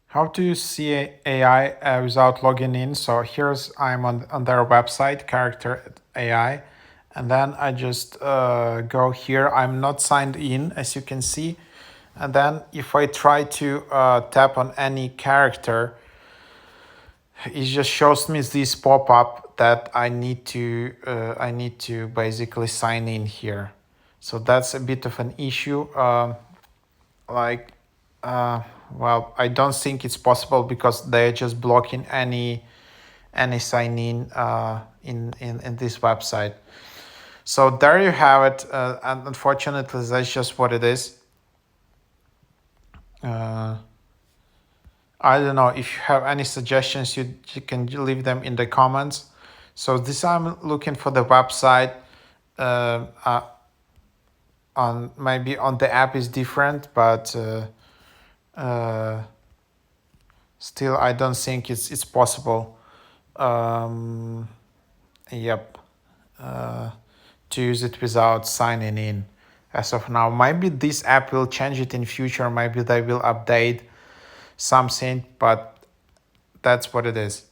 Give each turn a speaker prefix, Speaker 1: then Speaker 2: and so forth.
Speaker 1: How to use c.ai without logging in. So here's I'm on their website, Character AI, and then I just go here. I'm not signed in, as you can see, and then if I try to tap on any character, it just shows me this pop-up that I need to basically sign in here. So that's a bit of an issue. Like well, I don't think it's possible because they're just blocking any sign in this website. So there you have it, and unfortunately that's just what it is. I don't know if you have any suggestions, you can leave them in the comments. So this I'm looking for the website. On maybe on the app is different, but still I don't think it's possible. Yep, to use it without signing in as of now. Maybe this app will change it in future. Maybe they will update something, but that's what it is.